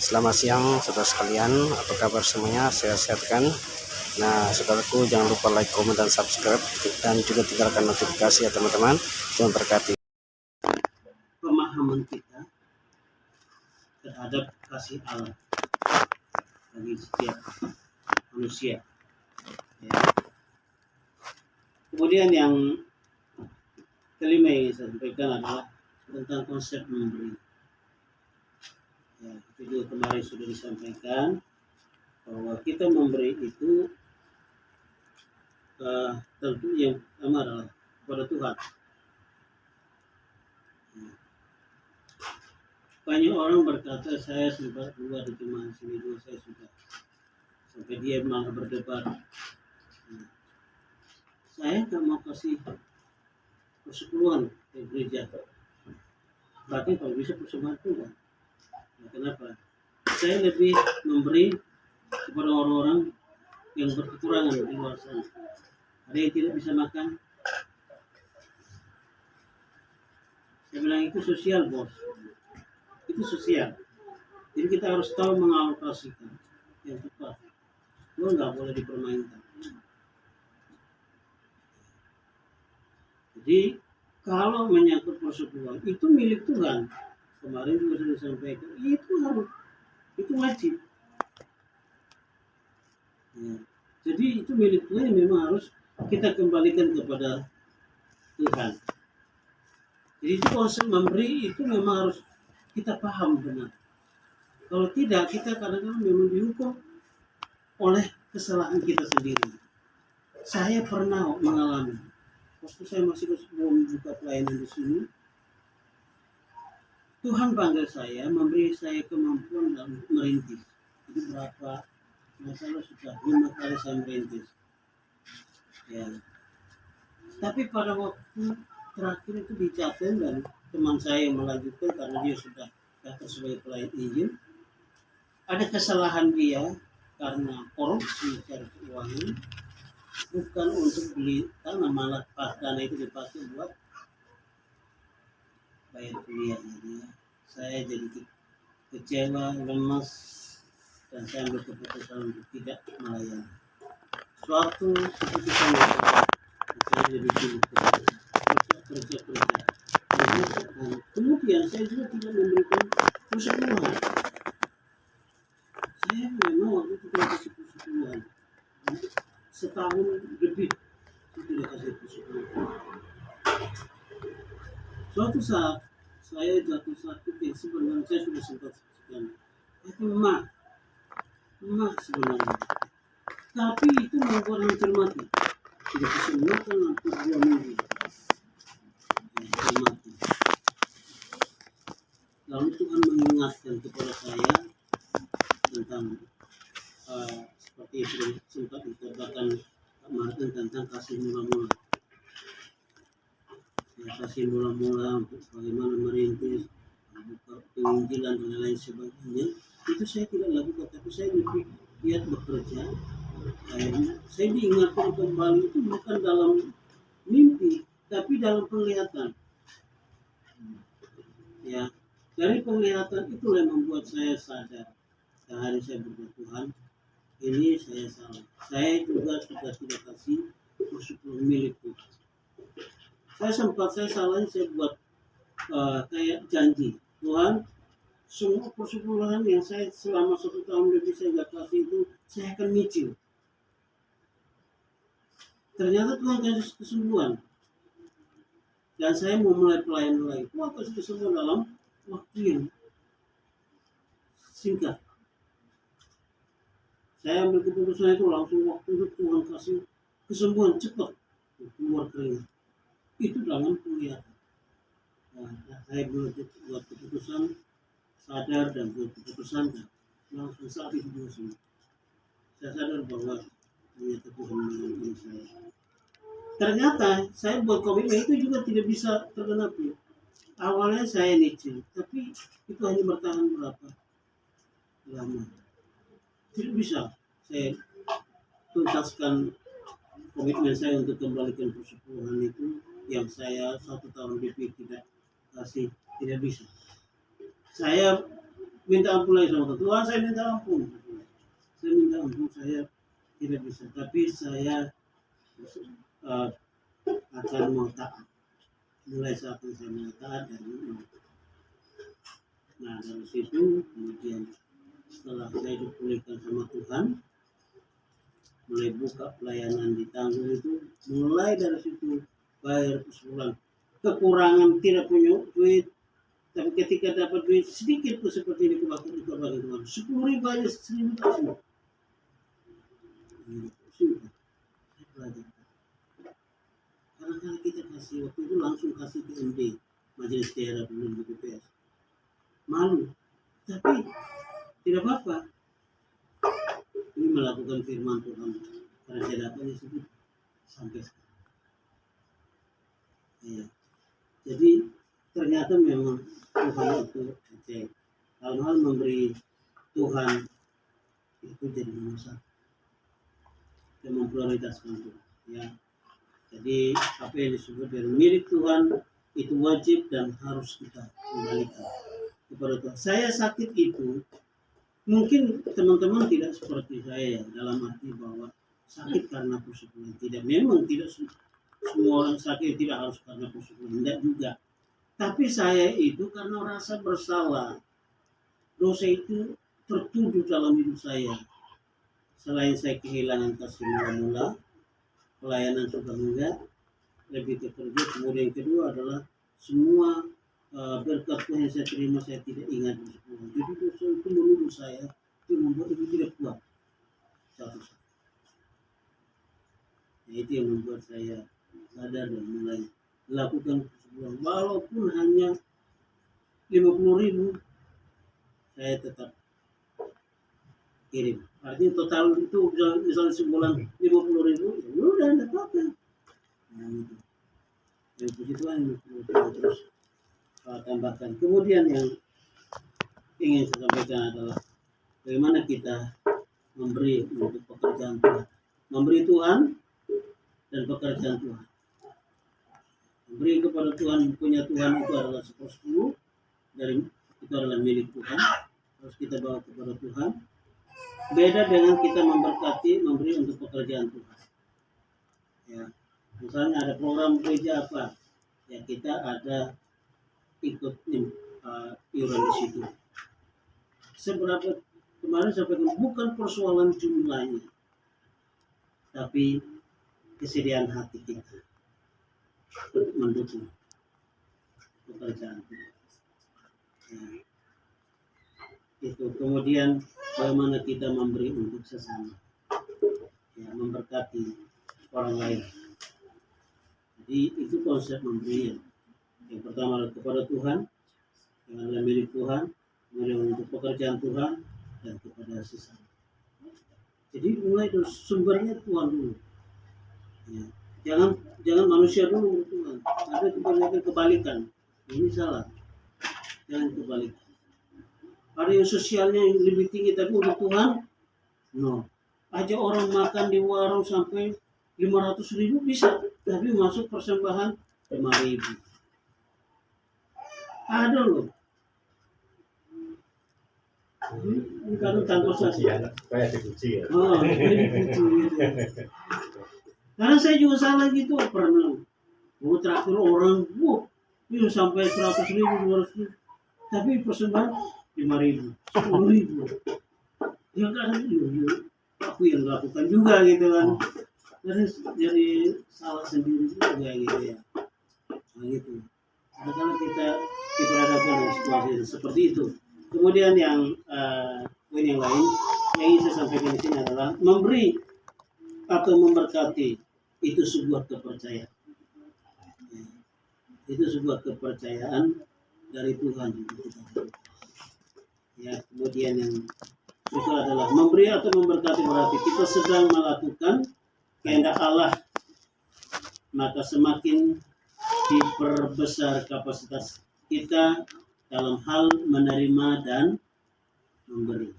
Selamat siang saudara sekalian, apa kabar semuanya? Saya sehat kan? Nah, saudaraku jangan lupa like, komen, dan subscribe, dan juga tinggalkan notifikasi ya teman-teman. Tuhan berkati. Pemahaman kita terhadap kasih Allah bagi setiap manusia. Ya. Kemudian yang kelima yang saya sampaikan adalah tentang konsep memberi. Ya, itu juga kemarin sudah disampaikan bahwa kita memberi itu tentu yang pertama adalah kepada Tuhan. Ya. Banyak orang berkata saya sudah keluar di jemaah sini dulu, saya sudah sampai dia malah berdebat. Ya. Saya nggak mau kasih persepuluhan ke gereja, bahkan kalau bisa persembahan Tuhan. Nah, kenapa? Saya lebih memberi kepada orang-orang yang berkekurangan di luar sana. Ada yang tidak bisa makan. Saya bilang itu sosial, bos. Itu sosial. Jadi kita harus tahu mengalokasikan yang tepat. Itu nggak boleh dipermainkan. Jadi kalau menyangkut persepuluhan itu milik Tuhan. Kemarin juga sudah disampaikan, itu wajib. Ya. Jadi itu milik Tuhan yang memang harus kita kembalikan kepada Tuhan. Jadi itu konsep memberi itu memang harus kita paham benar. Kalau tidak, kita kadang-kadang memang dihukum oleh kesalahan kita sendiri. Saya pernah mengalami, waktu saya masih belum buka pelayanan di sini, Tuhan panggil saya, memberi saya kemampuan dalam merintis. Itu berapa? Masalah sudah 5 kali saya merintis. Ya. Tapi pada waktu terakhir itu dicatat dan teman saya yang melanjutkan karena dia sudah daftar sebagai pelayan izin. Ada kesalahan dia karena korupsi secara keuangan, bukan untuk beli tanah, malah dana itu dipakai buat bayar kuliahnya dia. Saya jadi kecewa, lemas, dan saya ambil keputusan untuk tidak melayani. Suatu keputusan yang tepat, saya lebih pilih kerja. Kemudian saya juga tidak memberikan persepuluhan. Saya memang waktu itu tidak kasih persepuluhan. Setahun lebih saya tidak kasih persepuluhan. Suatu saat saya jatuh sakit yang sebenarnya saya sudah sempat saksikan. Itu emak sebenarnya. Tapi itu membuat hampir mati. Tidak bisa makan hampir 2 minggu. Mati. Lalu Tuhan mengingatkan kepada saya tentang seperti yang sempat dikatakan Pak Martin tentang kasih mula-mula. Ya, kasih mula-mula untuk bagaimana merintis, buka penginjilan dan lain sebagainya. Itu saya tidak lakukan, tapi saya lebih giat bekerja. Saya diingatkan kembali itu bukan dalam mimpi, tapi dalam penglihatan. Ya, dari penglihatan itulah yang membuat saya sadar. Sehari saya berdoa, Tuhan, ini saya salah. Saya juga sudah tidak kasih persepuluhan milik Tuhan. Saya salah, saya buat kayak janji, Tuhan, semua persepuluhan yang saya selama 1 tahun lebih saya nggak kasih itu, saya akan nyicil. Ternyata Tuhan kasih kesembuhan. Dan saya mau mulai pelayanan lagi. Tuhan kasih kesembuhan dalam waktu yang singkat. Saya ambil keputusan itu langsung waktu itu Tuhan kasih kesembuhan cepat. Keluar keringat. Itu dalam penglihatan. Nah, saya buat keputusan, sadar dan buat keputusan dan langsung saat itu juga semua. Saya sadar bahwa ternyata Tuhan mengampuni saya. Ternyata saya buat komitmen itu juga tidak bisa tergenapi. Awalnya saya nyicil, tapi itu hanya bertahan berapa lama. Tidak bisa saya tuntaskan komitmen saya untuk kembalikan persepuluhan itu yang saya 1 tahun lebih tidak kasih, tidak bisa. Saya minta ampun lagi sama Tuhan. Tuhan, saya minta ampun. Saya minta ampun, saya tidak bisa. Tapi saya akan mau taat. Mulai saat ini saya mau taat dan mau. Nah dari situ kemudian setelah saya dipulihkan sama Tuhan, mulai buka pelayanan di Tangguh itu, mulai dari situ bayar sebulan. Kekurangan tidak punya duit, tapi ketika dapat duit sedikit pun seperti ini bagi Tuhan. 10.000 aja 1.000 kasih. Sudah, saya belajar. Kadang-kadang kita kasih waktu itu langsung kasih ke MD, Majelis Daerah Pemilihan BPS. Malu, tapi tidak apa-apa. Ini melakukan firman Tuhan karena saya dapatnya sedikit sampai sekarang. Ya. Jadi ternyata memang Tuhan itu ajaib. Hal-hal memberi Tuhan itu jadi nomor satu. Kita memprioritaskan Tuhan. Ya. Jadi apa yang disebut dari milik Tuhan itu wajib dan harus kita kembalikan kepada Tuhan. Saya sakit itu mungkin teman-teman tidak seperti saya dalam arti bahwa sakit karena persekutuan. Tidak, memang tidak semua orang sakit tidak harus karena persekutuan, tidak juga. Tapi saya itu karena rasa bersalah. Dosa itu tertuduh dalam hidup saya. Selain saya kehilangan kasih mula-mula, pelayanan sudah enggak, lebih ke kerja. Kemudian yang kedua adalah semua berkat Tuhan yang saya terima saya tidak ingat bersekutu. Jadi dosa itu menuduh saya, itu membuat itu tidak kuat. Satu-satu. Nah, itu yang membuat saya sadar dan mulai lakukan sebuah, walaupun hanya 50.000 saya tetap kirim. Artinya total itu misalnya sebulan 50.000, ya udah tidak apa-apa. Nah itu. Yang puji Tuhan terus tambahkan. Kemudian yang ingin saya sampaikan adalah bagaimana kita memberi untuk pekerjaan Tuhan. Memberi Tuhan dan pekerjaan Tuhan. Memberi kepada Tuhan, punya Tuhan itu adalah 1/10 dari itu adalah milik Tuhan. Harus kita bawa kepada Tuhan. Beda dengan kita memberkati, memberi untuk pekerjaan Tuhan. Ya, misalnya ada program gereja apa, ya kita ada ikut iuran di situ. Seberapa kemarin sampaikan bukan persoalan jumlahnya, tapi kesediaan hati kita untuk mendukung pekerjaan Tuhan. Ya. Itu kemudian bagaimana kita memberi untuk sesama, ya, memberkati orang lain. Jadi itu konsep memberi. Yang pertama adalah kepada Tuhan, yang adalah milik Tuhan, kemudian untuk pekerjaan Tuhan dan kepada sesama. Jadi mulai dari sumbernya Tuhan dulu. Ya. Jangan manusia dulu Tuhan. Ada kebanyakan kebalikan. Ini salah. Jangan kebalikan. Ada yang sosialnya yang lebih tinggi tapi untuk Tuhan, no. Aja orang makan di warung sampai 500.000 bisa, tapi masuk persembahan 5.000. Ada loh. Ini kan tanpa saja. Kayak dipuji ya. Oh, dipuji gitu. Karena saya juga salah gitu pernah. Mau traktir orang, itu sampai 100.000, 200.000, tapi persembahan 5.000, 10.000. Ya kan, aku yang lakukan juga gitu kan. Jadi salah sendiri juga gitu ya. Nah gitu. Kadang-kadang kita diperhadapkan dengan situasi seperti itu. Kemudian yang poin yang lain yang ingin saya sampaikan di sini adalah memberi atau memberkati itu sebuah kepercayaan. Ya. Itu sebuah kepercayaan dari Tuhan. Ya, kemudian yang itu adalah memberi atau memberkati berarti kita sedang melakukan kehendak Allah, maka semakin diperbesar kapasitas kita dalam hal menerima dan memberi.